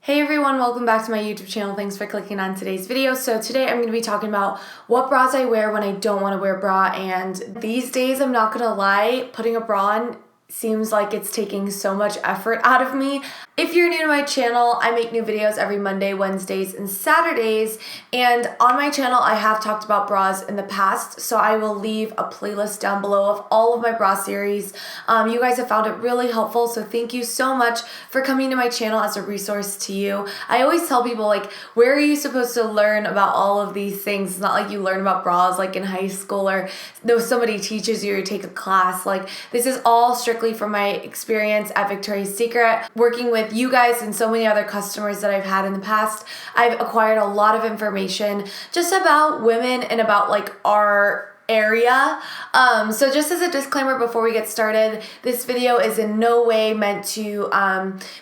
Hey everyone, welcome back to my YouTube channel. Thanks for clicking on today's video. So today I'm going to be talking about what bras I wear when I don't want to wear a bra, and these days, I'm not going to lie, putting a bra on seems like it's taking so much effort out of me. If you're new to my channel, I make new videos every Monday, Wednesdays, and Saturdays, and on my channel I have talked about bras in the past, so I will leave a playlist down below of all of my bra series. You guys have found it really helpful, so thank you so much for coming to my channel as a resource to you. I always tell people, like, where are you supposed to learn about all of these things? It's not like you learn about bras like in high school or though somebody teaches you or take a class. Like, this is all strictly from my experience at Victoria's Secret, working with you guys and so many other customers that I've had in the past. I've acquired a lot of information just about women and about like our area. So just as a disclaimer before we get started, this video is in no way meant to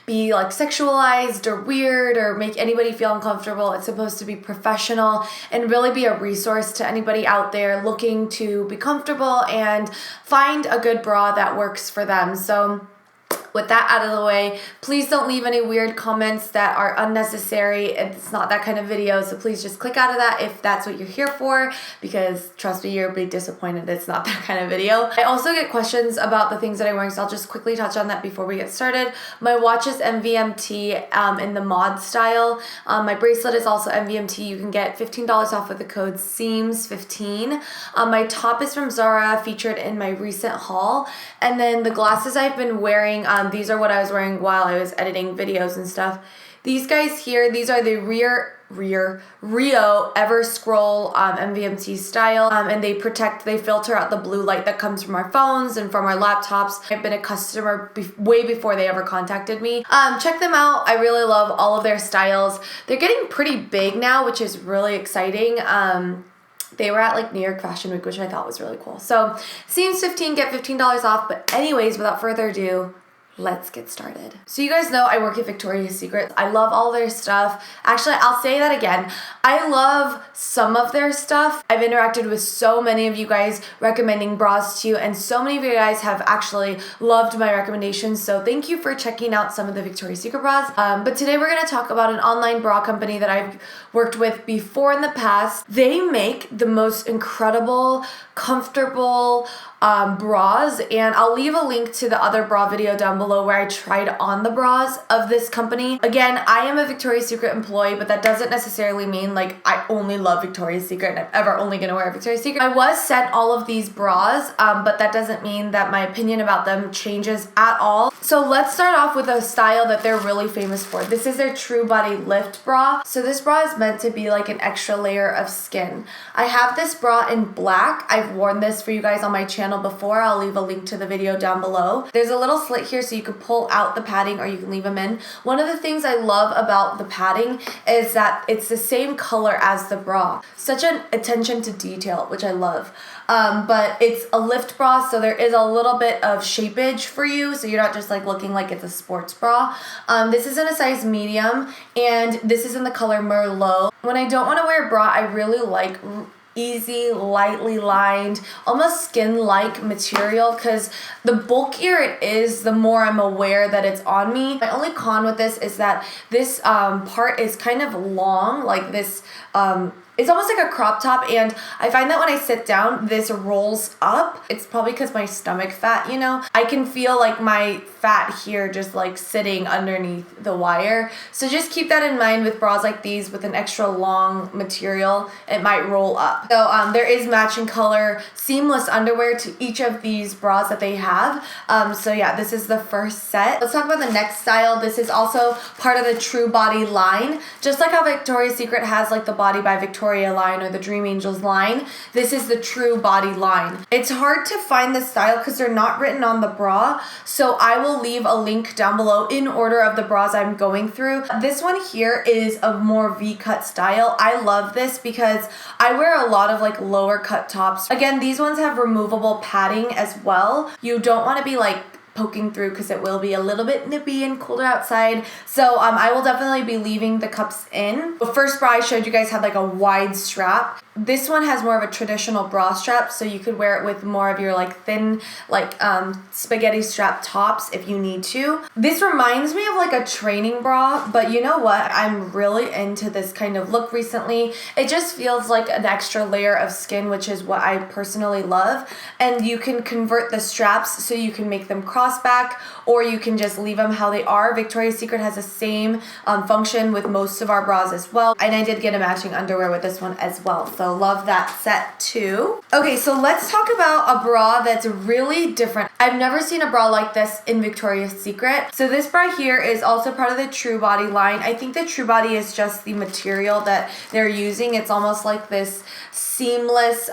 be like sexualized or weird or make anybody feel uncomfortable. It's supposed to be professional and really be a resource to anybody out there looking to be comfortable and find a good bra that works for them. So with that out of the way, please don't leave any weird comments that are unnecessary. It's not that kind of video, so please just click out of that if that's what you're here for, because trust me, you'll be disappointed it's not that kind of video. I also get questions about the things that I'm wearing, so I'll just quickly touch on that before we get started. My watch is MVMT in the mod style. My bracelet is also MVMT. You can get $15 off with the code SEAMS15. My top is from Zara, featured in my recent haul. And then the glasses I've been wearing, these are what I was wearing while I was editing videos and stuff. These guys here, these are the RIO EVERSCROLL MVMT style, and they filter out the blue light that comes from our phones and from our laptops. I've been a customer way before they ever contacted me. Check them out. I really love all of their styles. They're getting pretty big now, which is really exciting. They were at like New York Fashion Week, which I thought was really cool. So SEAMS15, get $15 off. But anyways, without further ado, let's get started. So you guys know I work at Victoria's Secret. I love all their stuff. Actually, I'll say that again. I love some of their stuff. I've interacted with so many of you guys recommending bras to you, and so many of you guys have actually loved my recommendations. So thank you for checking out some of the Victoria's Secret bras. But today we're going to talk about an online bra company that I've worked with before in the past. They make the most incredible, comfortable bras, and I'll leave a link to the other bra video down below where I tried on the bras of this company. Again, I am a Victoria's Secret employee, but that doesn't necessarily mean like I only love Victoria's Secret and I'm ever only gonna wear Victoria's Secret. I was sent all of these bras, but that doesn't mean that my opinion about them changes at all. So let's start off with a style that they're really famous for. This is their True Body Lift bra. So this bra is meant to be like an extra layer of skin. I have this bra in black. I've worn this for you guys on my channel before. I'll leave a link to the video down below. There's a little slit here so you can pull out the padding or you can leave them in. One of the things I love about the padding is that it's the same color as the bra. Such an attention to detail, which I love. But it's a lift bra, so there is a little bit of shapeage for you, so you're not just like looking like it's a sports bra. This is in a size medium, and this is in the color Merlot. When I don't want to wear a bra, I really like easy, lightly lined, almost skin-like material, because the bulkier it is, the more I'm aware that it's on me. My only con with this is that this part is kind of long, like this, it's almost like a crop top, and I find that when I sit down, this rolls up. It's probably because my stomach fat, you know? I can feel like my fat here just like sitting underneath the wire. So just keep that in mind with bras like these with an extra long material. It might roll up. So there is matching color seamless underwear to each of these bras that they have. So yeah, this is the first set. Let's talk about the next style. This is also part of the True Body line. Just like how Victoria's Secret has like the Body by Victoria line or the Dream Angels line, this is the True Body line. It's hard to find the style because they're not written on the bra, so I will leave a link down below in order of the bras I'm going through. This one here is a more V-cut style. I love this because I wear a lot of like lower cut tops. Again, these ones have removable padding as well. You don't want to be like poking through because it will be a little bit nippy and colder outside. So I will definitely be leaving the cups in. The first bra I showed you guys had like a wide strap. This one has more of a traditional bra strap, so you could wear it with more of your like thin like spaghetti strap tops if you need to. This reminds me of like a training bra, but you know what? I'm really into this kind of look recently. It just feels like an extra layer of skin, which is what I personally love. And you can convert the straps so you can make them crossback, or you can just leave them how they are. Victoria's Secret has the same function with most of our bras as well. And I did get a matching underwear with this one as well. So love that set too. Okay, so let's talk about a bra that's really different. I've never seen a bra like this in Victoria's Secret. So this bra here is also part of the True Body line. I think the True Body is just the material that they're using. It's almost like this seamless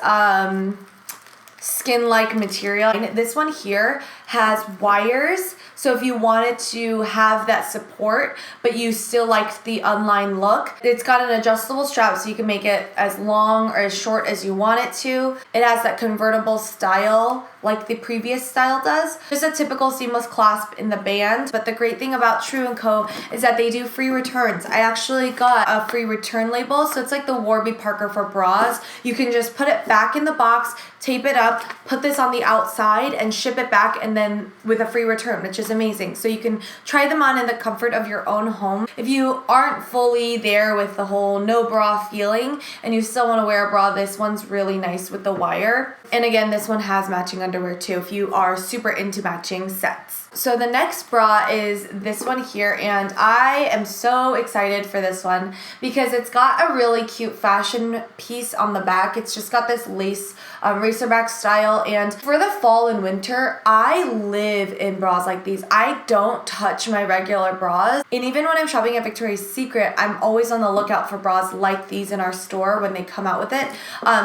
skin-like material. And this one here has wires, so if you wanted to have that support but you still liked the unlined look, it's got an adjustable strap so you can make it as long or as short as you want it to. It has that convertible style like the previous style does. Just a typical seamless clasp in the band, but the great thing about True & Co is that they do free returns. I actually got a free return label, so it's like the Warby Parker for bras. You can just put it back in the box, tape it up, put this on the outside and ship it back, and then with a free return, which is amazing. So you can try them on in the comfort of your own home. If you aren't fully there with the whole no bra feeling and you still want to wear a bra, this one's really nice with the wire. And again, this one has matching underwear too if you are super into matching sets. So the next bra is this one here, and I am so excited for this one because it's got a really cute fashion piece on the back. It's just got this lace racerback style, and for the fall and winter, I live in bras like these. I don't touch my regular bras, and even when I'm shopping at Victoria's Secret, I'm always on the lookout for bras like these in our store when they come out with it.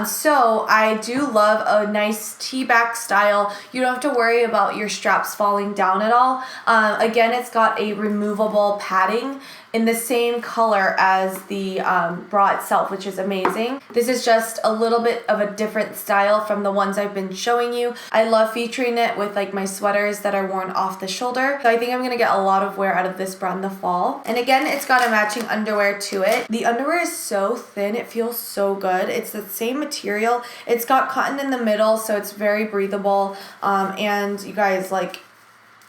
So I do love a nice T-back style. You don't have to worry about your straps falling down at all. Again, it's got a removable padding in the same color as the bra itself, which is amazing. This is just a little bit of a different style from the ones I've been showing you. I love featuring it with like my sweaters that are worn off the shoulder. So I think I'm gonna get a lot of wear out of this bra in the fall. And again, it's got a matching underwear to it. The underwear is so thin, it feels so good. It's the same material. It's got cotton in the middle, so it's very breathable. And you guys, like,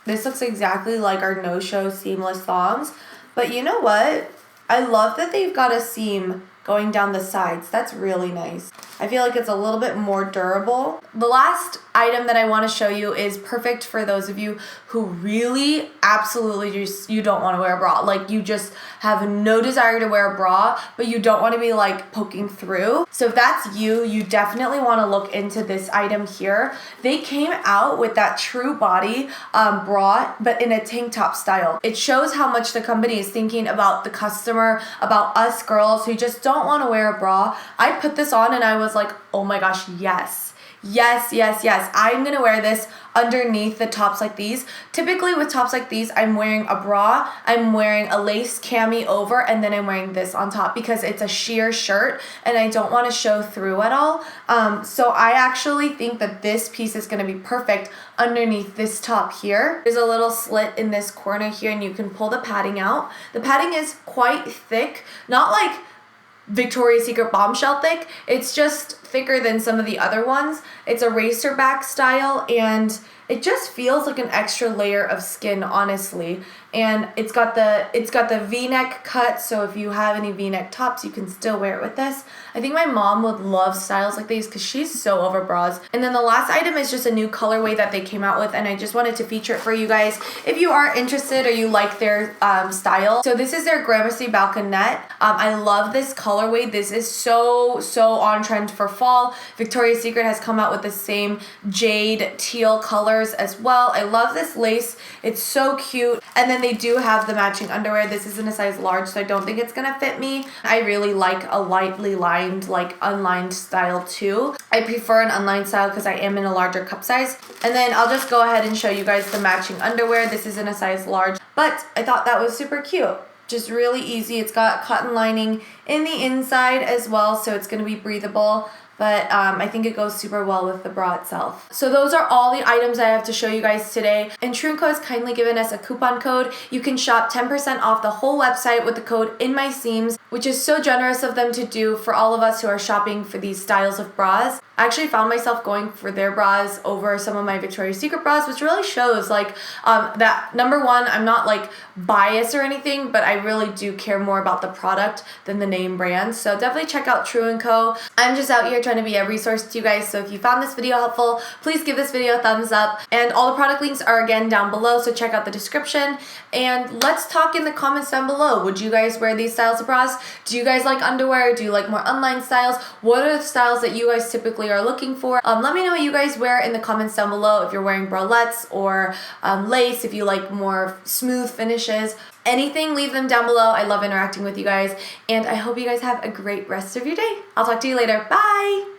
this looks exactly like our no-show seamless thongs. But you know what? I love that they've got a seam going down the sides. That's really nice. I feel like it's a little bit more durable. The last item that I want to show you is perfect for those of you who really absolutely just, you don't want to wear a bra. Like, you just have no desire to wear a bra, but you don't want to be like poking through. So if that's you, you definitely want to look into this item here. They came out with that True Body bra, but in a tank top style. It shows how much the company is thinking about the customer, about us girls who just don't want to wear a bra. I put this on and I was like, oh my gosh, yes. Yes, yes, yes. I'm gonna wear this underneath the tops like these. Typically with tops like these, I'm wearing a bra, I'm wearing a lace cami over, and then I'm wearing this on top because it's a sheer shirt and I don't want to show through at all. So I actually think that this piece is gonna be perfect underneath this top here. There's a little slit in this corner here and you can pull the padding out. The padding is quite thick, not like Victoria's Secret bombshell thick. It's just thicker than some of the other ones. It's a racerback style and it just feels like an extra layer of skin, honestly. And it's got the V-neck cut, so if you have any V-neck tops, you can still wear it with this. I think my mom would love styles like these because she's so over bras. And then the last item is just a new colorway that they came out with, and I just wanted to feature it for you guys if you are interested or you like their style. So this is their Gramercy Balconette. I love this colorway. This is so on trend for fall. Victoria's Secret has come out with the same jade teal colors as well. I love this lace. It's so cute. And then they do have the matching underwear. This is in a size large, so I don't think it's gonna fit me. I really like a lightly lined, like unlined style too. I prefer an unlined style because I am in a larger cup size. And then I'll just go ahead and show you guys the matching underwear. This is in a size large, but I thought that was super cute. Just really easy. It's got cotton lining in the inside as well, so it's going to be breathable. but I think it goes super well with the bra itself. So those are all the items I have to show you guys today. And True & Co has kindly given us a coupon code. You can shop 10% off the whole website with the code Inmyseams, which is so generous of them to do for all of us who are shopping for these styles of bras. I actually found myself going for their bras over some of my Victoria's Secret bras, which really shows like that number one, I'm not like biased or anything, but I really do care more about the product than the name brand. So definitely check out True & Co. I'm just out here trying to be a resource to you guys. So if you found this video helpful, please give this video a thumbs up. And all the product links are again down below, so check out the description. And let's talk in the comments down below. Would you guys wear these styles of bras? Do you guys like underwear? Do you like more unlined styles? What are the styles that you guys typically are looking for? Let me know what you guys wear in the comments down below. If you're wearing bralettes or lace, if you like more smooth finishes, anything, leave them down below. I love interacting with you guys, and I hope you guys have a great rest of your day. I'll talk to you later. Bye!